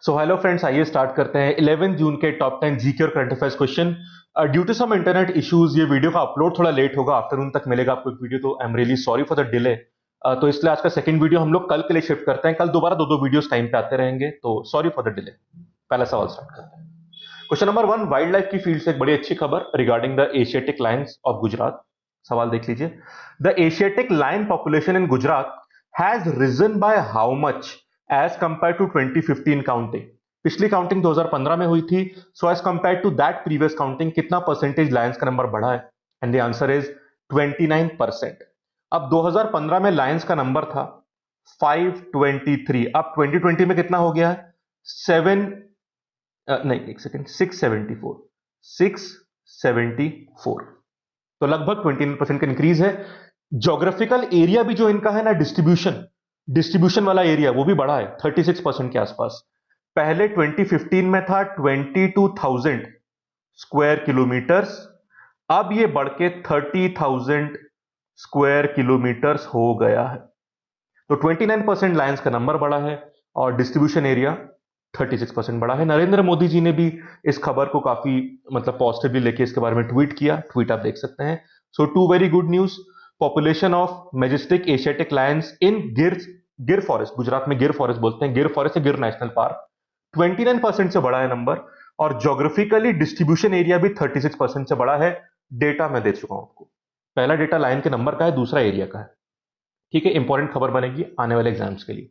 सो hello friends, आइए start करते हैं 11 जून के टॉप 10 जीके और current affairs question. Due to some internet issues ये वीडियो का अपलोड थोड़ा लेट होगा, आफ्टरनून तक मिलेगा आपको एक वीडियो, तो I am really sorry for the delay. तो इसलिए आज का सेकंड वीडियो हम लोग कल के लिए शिफ्ट करते हैं। कल दोबारा दो दो वीडियोस टाइम पे आते रहेंगे, तो सॉरी फॉर द डिले। पहला सवाल स्टार्ट करते हैं। क्वेश्चन नंबर 1, वाइल्ड लाइफ की फील्ड से एक बड़ी अच्छी खबर regarding the Asiatic lions of Gujarat. सवाल देख लीजिए। The Asiatic lion population in Gujarat has risen by how much as compared to 2015 counting. पिछली काउंटिंग 2015 में हुई थी, so as compared to that previous counting कितना परसेंटेज लायंस का नंबर बढ़ा है? And the answer is 29%। अब 2015 में लायंस का नंबर था 523, अब 2020 में कितना हो गया है? 7 नहीं, एक सेकेंड, 674। तो लगभग 29% का इंक्रीज है। ज्योग्राफिकल एरिया भी जो इनका है ना, डिस्ट्रीब्यूशन वाला एरिया, वो भी बढ़ा है 36% के आसपास। पहले 2015 में था 22,000 स्क्वायर किलोमीटर्स, अब ये बढ़ के 30,000 स्क्वायर किलोमीटर्स हो गया है। तो 29% लायंस का नंबर बढ़ा है और डिस्ट्रीब्यूशन एरिया 36% बढ़ा है। नरेंद्र मोदी जी ने भी इस खबर को काफी मतलब पॉजिटिवली लेके इसके बारे में ट्वीट किया, ट्वीट आप देख सकते हैं। So two very good news. Population of majestic Asiatic lions in Gir forest, Gujarat में गिर फॉरेस्ट बोलते हैं, गिर फॉरेस्ट या गिर नेशनल पार्क, 29% से बढ़ा है नंबर। और ज्योग्राफिकली डिस्ट्रीब्यूशन एरिया भी 36% से बढ़ा है। डेटा मैं दे चुका हूं आपको। पहला डेटा लाइन के नंबर का है, दूसरा एरिया का है। ठीक है, इंपॉर्टेंट खबर बनेगी आने वाले एग्जाम्स के लिए।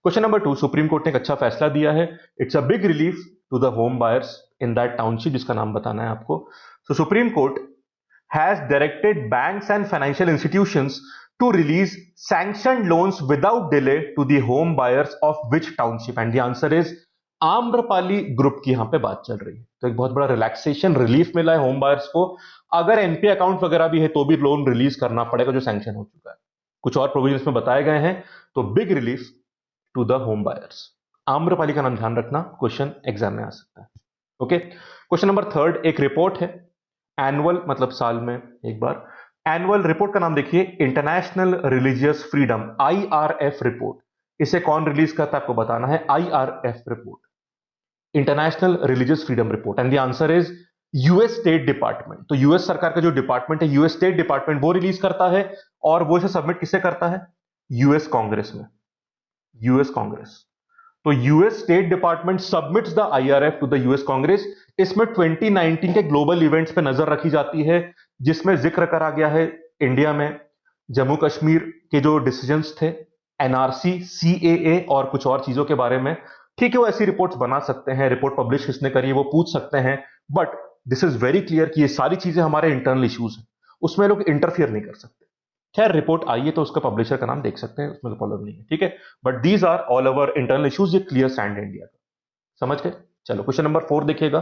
क्वेश्चन नंबर 2, सुप्रीम कोर्ट ने एक अच्छा फैसला दिया है। It's a big relief to the home buyers in that township, जिसका नाम बताना है आपको। So supreme court has directed banks and financial institutions to release sanctioned loans without delay to the home buyers of which township? And the answer is Amrapali group की यहां पे बात चल रही है। तो एक बहुत बड़ा रिलैक्सेशन, रिलीफ मिला है होम बायर्स को। अगर एनपी अकाउंट वगैरह भी है तो भी लोन रिलीज करना पड़ेगा जो सैंक्शन हो चुका है। कुछ और प्रोविजन में बताए गए हैं, तो big relief to the home buyers. Amrapali का नाम ध्यान रखना, क्वेश्चन एग्जाम में आ सकता है। ओके, क्वेश्चन नंबर 3, एक रिपोर्ट है एनुअल, मतलब साल में एक बार। एनुअल रिपोर्ट का नाम देखिए, international religious freedom, IRF report. इसे कौन रिलीज करता है आपको बताना है। IRF report, international religious freedom report, and the answer is US state department. तो यूएस सरकार का जो डिपार्टमेंट है, यूएस स्टेट डिपार्टमेंट, वो रिलीज करता है। और वो इसे सबमिट किससे करता है? यूएस कांग्रेस में। यूएस कांग्रेस, तो US state department submits the IRF to the US Congress. इसमें 2019 के ग्लोबल इवेंट्स पे नजर रखी जाती है, जिसमें जिक्र करा गया है इंडिया में जम्मू कश्मीर के जो डिसीजंस थे, एनआरसी, सीएए और कुछ और चीजों के बारे में। ठीक है, वो ऐसी रिपोर्ट्स बना सकते हैं, रिपोर्ट पब्लिश किसने करी है वो पूछ सकते हैं, but this is very clear कि ये सारी चीजें हमारे इंटरनल इश्यूज हैं, उसमें लोग इंटरफियर नहीं कर सकते। खैर, रिपोर्ट आई है तो उसका पब्लिशर का नाम देख सकते हैं, उसमें तो प्रॉब्लम नहीं है। ठीक है, but these are all over internal issues, ये क्लियर स्टैंड है इंडिया का। समझ गए? चलो क्वेश्चन नंबर 4 देखिएगा।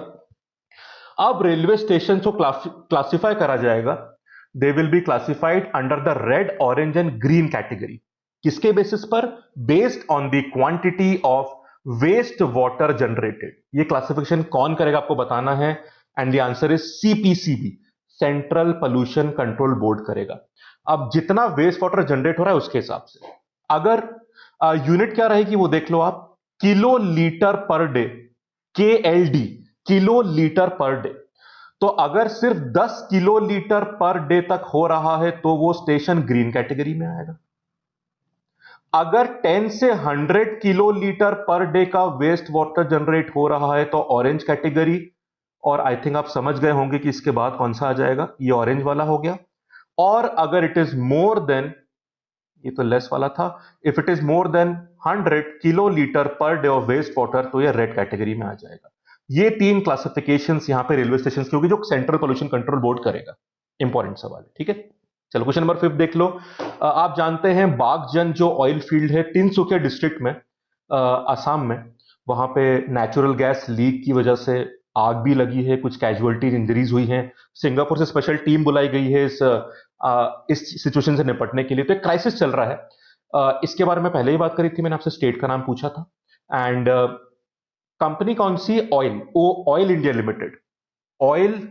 अब रेलवे स्टेशन को क्लासिफाई करा जाएगा, they will be classified under the red, orange and green category. किसके बेसिस पर? Based on the quantity of waste water generated. ये क्लासिफिकेशन कौन करेगा आपको बताना है, and the answer is CPCB, central pollution control board करेगा। अब जितना वेस्ट वाटर जनरेट हो रहा है उसके हिसाब से, अगर यूनिट क्या रहेगी वो देख लो आप, kilo litre per day, KLD, kilo litre per day. तो अगर सिर्फ 10 किलो लीटर पर डे तक हो रहा है तो वो स्टेशन ग्रीन कैटेगरी में आएगा। अगर 10 से 100 किलो लीटर पर डे का वेस्ट वाटर जनरेट हो रहा है तो ऑरेंज कैटेगरी। और आई थिंक आप समझ गए होंगे कि इसके बाद कौन सा आ जाएगा, ये ऑरेंज वाला हो गया। और अगर इट इज मोर देन, ये तो लेस वाला था, if it is more than 100 kilo litre per day of waste water तो ये रेड कैटेगरी में आ जाएगा। ये 3 क्लासिफिकेशंस यहां पे रेलवे स्टेशन की होगी जो सेंट्रल पोल्यूशन कंट्रोल बोर्ड करेगा। इंपॉर्टेंट सवाल है, ठीक है। चलो क्वेश्चन नंबर 5 देख लो। आप जानते हैं बागजन जो ऑयल फील्ड है तिनसुकिया डिस्ट्रिक्ट में, असम में, वहां पे नेचुरल गैस लीक की वजह से आग भी लगी है, कुछ कैजुअलिटीज, इंजरीज हुई हैं। सिंगापुर से स्पेशल टीम बुलाई गई है इस सिचुएशन से निपटने के लिए। तो एक क्राइसिस चल रहा है। इसके बारे में पहले ही बात करी थी, मैंने आपसे स्टेट का नाम पूछा था। एंड कंपनी कौन सी? Oil, oil India limited. Oil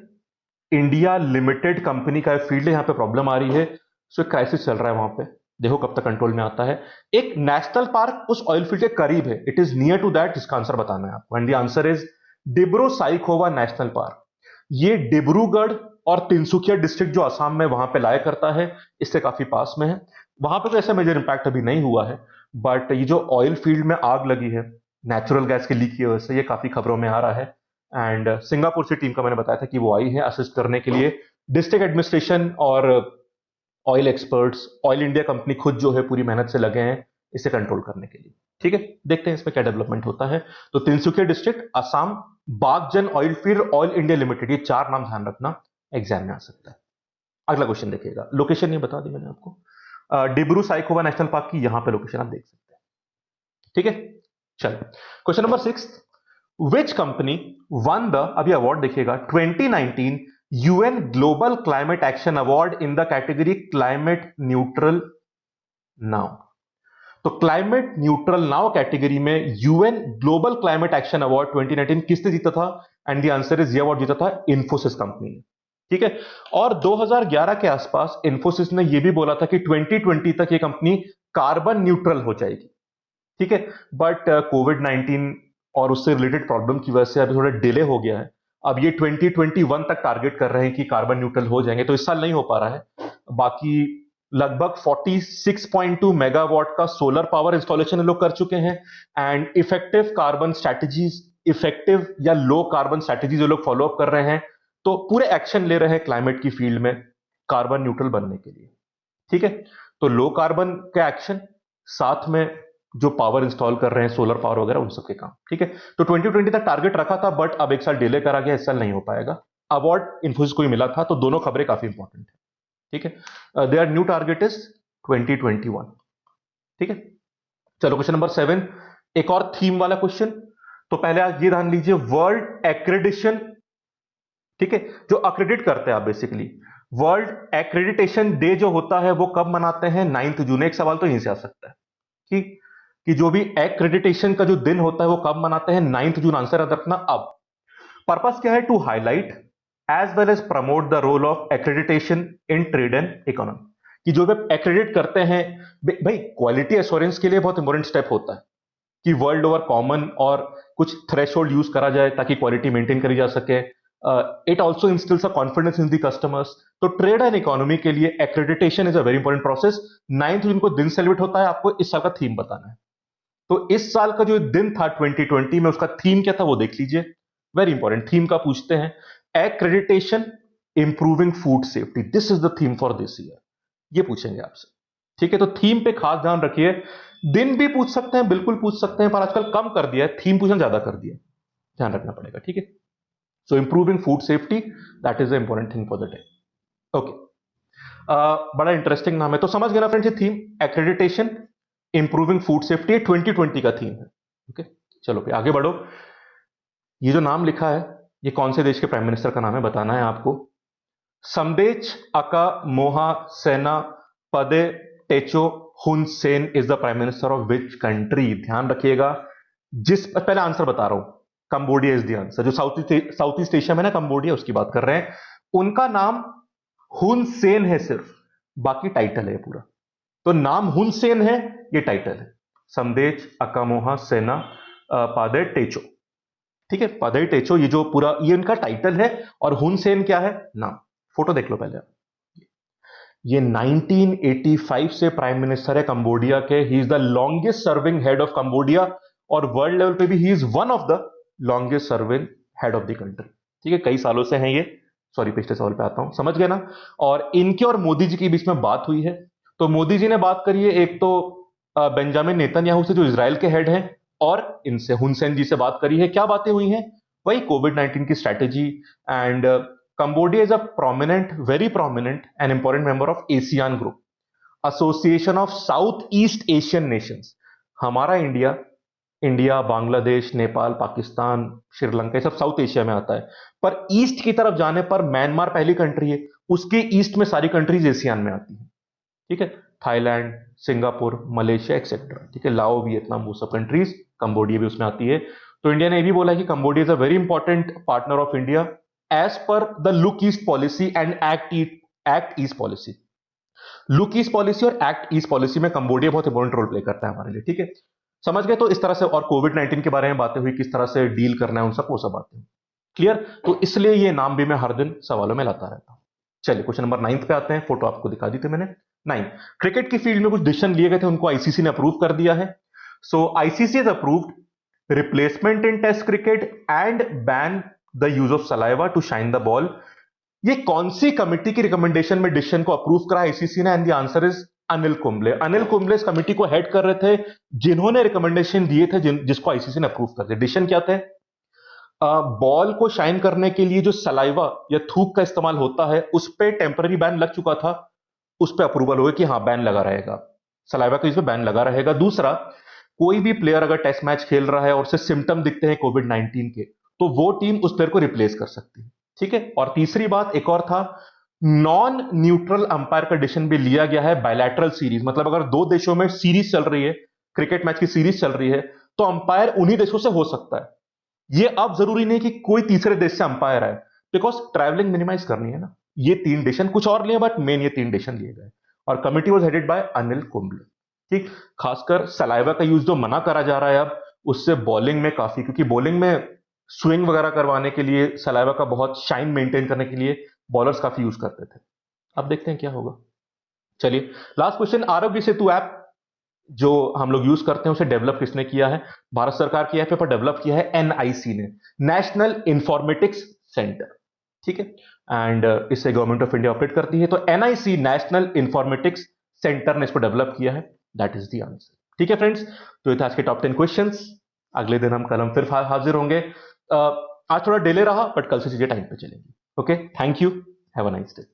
India limited company का फील्ड है, यहां पे प्रॉब्लम आ रही है। सो एक क्राइसिस चल रहा है वहां पे। देखो कब तक कंट्रोल में आता है। एक नेशनल पार्क उस ऑयल फील्ड के करीब है, it is near to that, इसका आंसर बताना है आपको, and the answer is Dibru Saikhowa national park. ये डिब्रूगढ़ और तिनसुकिया डिस्ट्रिक्ट जो असम में, वहां पे लाया करता है, इससे काफी पास में है। वहां पे तो ऐसा मेजर इंपैक्ट अभी नहीं हुआ है, बट ये जो ऑयल फील्ड में आग लगी है नेचुरल गैस के लीक की वजह से, ये काफी खबरों में आ रहा है। एंड सिंगापुर से टीम का मैंने बताया था कि वो आई है असिस्ट करने के लिए। डिस्ट्रिक्ट एडमिनिस्ट्रेशन और oil experts, oil India company खुद जो है पूरी मेहनत से लगे हैं इसे कंट्रोल करने के लिए। ठीक है, देखते हैं इसमें क्या डेवलपमेंट होता है। तो Tinsukia district, Assam, Baghjan oil field, oil India limited, ये 4 नाम ध्यान रखना, एग्जाम में आ सकता है। अगला क्वेश्चन देखिएगा, लोकेशन ये बता दी मैंने आपको, डिब्रू साइखोवा नेशनल पार्क की यहां पे लोकेशन आप देख सकते हैं। ठीक है, चलो question number 6, which company one the, अभी अवार्ड देखिएगा, 2019 UN global climate action award in the category climate neutral now. तो क्लाइमेट न्यूट्रल नाउ कैटेगरी में UN global climate action award 2019 किसने जीता था? एंड द आंसर इज, ये award जीता था इन्फोसिस कंपनी ने। ठीक है, और 2011 के आसपास इन्फोसिस ने यह भी बोला था कि 2020 तक ये कंपनी कार्बन न्यूट्रल हो जाएगी। ठीक है, बट कोविड 19 और उससे रिलेटेड प्रॉब्लम की वजह से अभी थोड़ा डिले हो गया है। अब ये 2021 तक टारगेट कर रहे हैं कि कार्बन न्यूट्रल हो जाएंगे, तो इस साल नहीं हो पा रहा है। बाकी लगभग 46.2 मेगावाट का सोलर पावर इंस्टॉलेशन लोग कर चुके हैं, and effective carbon strategies, effective या लो कार्बन स्ट्रैटेजीज जो लोग फॉलो अप कर रहे हैं, तो पूरे एक्शन ले रहे हैं क्लाइमेट की फील्ड में कार्बन न्यूट्रल बनने के लिए। ठीक है, तो लो कार्बन का एक्शन, साथ में जो पावर इंस्टॉल कर रहे हैं सोलर पावर वगैरह, उन सबके काम। ठीक है, तो 2020 तक टारगेट रखा था, बट अब एक साल डिले करा गया, इस साल नहीं हो पाएगा। अवार्ड इन्फोसिस को ही मिला था, तो दोनों खबरें काफी इंपॉर्टेंट है। ठीक है, देयर न्यू टारगेट इज 2021। ठीक है, चलो क्वेश्चन नंबर 7, एक और थीम वाला क्वेश्चन। तो पहले आप ये ध्यान लीजिए, वर्ल्ड एक्रेडिशन, ठीक है, जो अक्रेडिट करते हैं आप बेसिकली, वर्ल्ड एक्रेडिटेशन डे जो होता है वो कब मनाते हैं? 9 जून। एक सवाल तो यहीं से आ सकता है कि जो भी एक्रेडिटेशन का जो दिन होता है वो कब मनाते हैं? 9 जून। आंसर याद रखना। अब पर्पस क्या है? To highlight as well as promote the role of accreditation in trade and economy, कि जो भी एक्रेडिट करते हैं, भाई क्वालिटी एश्योरेंस के लिए बहुत इंपॉर्टेंट स्टेप होता है कि वर्ल्ड ओवर कॉमन और कुछ थ्रेशोल्ड यूज करा जाए ताकि क्वालिटी मेंटेन करी जा सके। It also instills a confidence in the customers. तो ट्रेड एंड इकोनॉमी के लिए accreditation is a very important process. 9 जून को दिन सेलिब्रेट होता है, आपको इस साल का थीम बताना है। तो इस साल का जो दिन था 2020 में, उसका थीम क्या था वो देख लीजिए, वेरी इंपॉर्टेंट। थीम का पूछते हैं, accreditation improving food safety, this is the theme for this year, ये पूछेंगे आपसे। ठीक है, तो थीम पे खास ध्यान रखिए। दिन भी पूछ सकते हैं, बिल्कुल पूछ सकते हैं, पर आजकल कम कर दिया है, थीम पूछना ज्यादा कर दिया, ध्यान रखना पड़ेगा। ठीक है, so improving food safety, that is the important thing for the day. Okay, बड़ा इंटरेस्टिंग नाम है। तो समझ गए ना फ्रेंड्स, ये theme accreditation improving food safety 2020 का थीम है। ओके, चलो फिर आगे बढ़ो। ये जो नाम लिखा है, ये कौन से देश के प्राइम मिनिस्टर का नाम है बताना है आपको। समदेच अका मोहा सेना पदे टेचो हुन Sen is the prime minister of which country? ध्यान रखिएगा, जिस पहले आंसर बता रहा हूं, कंबोडिया इज द आंसर। जो साउथ ईस्ट एशिया में ना कंबोडिया, उसकी बात कर रहे हैं। उनका नाम हुन सेन है सिर्फ, बाकी टाइटल है पूरा। तो नाम हुन सेन है, ये टाइटल है, समदेच अकामोहा सेना पादे टेचो। ठीक है, पादे टेचो, ये जो पूरा ये इनका टाइटल है, और हुन सेन क्या है? नाम। फोटो देख लो पहले। ये 1985 से प्राइम मिनिस्टर है कंबोडिया के। He is the longest serving head of Cambodia, और वर्ल्ड लेवल पे भी he is one of the longest serving head of the country. ठीक है, कई सालों से हैं ये। सॉरी, पिछले सवाल पे आता हूं, समझ गए ना। और इनके और मोदी जी के बीच में बात हुई है। तो मोदी जी ने बात करी है एक तो बेंजामिन नेतन्याहू से, जो इजराइल के हेड हैं, और इनसे हुन सेन जी से बात करी है। क्या बातें हुई हैं? वही कोविड 19 की strategy. And Cambodia is a prominent, very prominent and important member of ASEAN Group, Association of Southeast Asian Nations. हमारा इंडिया, बांग्लादेश, नेपाल, पाकिस्तान, श्रीलंका, ये सब साउथ एशिया में आता है। पर ईस्ट की तरफ जाने पर म्यांमार पहली कंट्री है, उसके ईस्ट में सारी कंट्रीज एशियान में आती हैं। ठीक है, थाईलैंड, सिंगापुर, मलेशिया एक्सेट्रा। ठीक है, लाओ, वियतनाम, वो सब कंट्रीज, कंबोडिया भी उसमें आती है। तो इंडिया ने ये भी बोला है कि Cambodia is a very important partner of India as per the look east policy and act east policy. Look east policy और एक्ट ईस्ट पॉलिसी में कंबोडिया बहुत इंपॉर्टेंट रोल प्ले करता है हमारे लिए, ठीक है। समझ गए? तो इस तरह से, और कोविड 19 के बारे में बातें हुई, किस तरह से डील करना है उन सब, वो सब बातें हुई। क्लियर? तो इसलिए ये नाम भी मैं हर दिन सवालों में लाता रहता हूं। चलिए क्वेश्चन नंबर 9 पे आते हैं। फोटो आपको दिखा दी थी मैंने। 9, क्रिकेट की फील्ड में कुछ डिसीजन लिए गए थे, उनको आईसीसी ने अप्रूव कर दिया है। So ICC has approved replacement in test cricket and ban the use of saliva to shine the ball. ये कौन सी कमिटी की रिकमेंडेशन में डिसीजन को अप्रूव करा आईसीसी ने? And the answer is Anil Kumble. Anil Kumble इस कमिटी को हेड कर रहे थे, जिन्होंने रिकमेंडेशन दिए थे, जिसको आईसीसी ने अप्रूव कर दिया। डिसीजन क्या थे? बॉल को शाइन करने के लिए जो सलाइवा या थूक का इस्तेमाल होता है, उस पर टेम्पररी बैन लग चुका था, उस पर अप्रूवल हो गया कि हाँ बैन लगा रहेगा, सलाइवा का इस पे बैन लगा रहेगा। दूसरा, कोई भी प्लेयर अगर टेस्ट मैच खेल रहा है और उसे सिम्टम दिखते हैं कोविड 19 के, तो वो टीम उस प्लेयर को रिप्लेस कर सकती है, ठीक है। और तीसरी बात एक और था, नॉन न्यूट्रल अंपायर का डिसीजन भी लिया गया है बायलैटरल सीरीज, मतलब अगर दो देशों में सीरीज चल रही है, क्रिकेट मैच की सीरीज चल रही है, तो अंपायर उन्हीं देशों से हो सकता है। ये अब जरूरी नहीं कि कोई तीसरे देश से अंपायर आए, बिकॉज ट्रैवलिंग मिनिमाइज करनी है ना। ये 3 डिसीजन, कुछ और लिए बट मेन ये 3 डिसीजन लिए गए, और committee was headed by Anil Kumble, ठीक। खासकर सलाइवा का यूज जो मना करा जा रहा है अब, उससे बॉलिंग में काफी, क्योंकि बॉलिंग में स्विंग वगैरह करवाने के लिए, सलाइवा का बहुत शाइन मेंटेन करने के लिए बॉलर्स काफी यूज करते थे। अब देखते हैं क्या होगा। चलिए last question, Aarogya Setu app जो हम लोग यूज करते हैं, उसे डेवलप किसने किया है? भारत सरकार की ऐप पर डेवलप किया है एनआईसी ने, नेशनल इंफॉर्मेटिक्स सेंटर, ठीक है। एंड इससे गवर्नमेंट ऑफ इंडिया ऑपरेट करती है, तो एनआईसी नेशनल इंफॉर्मेटिक्स सेंटर ने इसको डेवलप किया है। दैट इज द आंसर, ठीक है फ्रेंड्स। तो ये था आज के टॉप 10 क्वेश्चंस। अगले दिन हम फिर हाजिर होंगे। आज थोड़ा डिले रहा, बट कल से चीजें टाइम पे चलेंगी। Okay, thank you, have a nice day.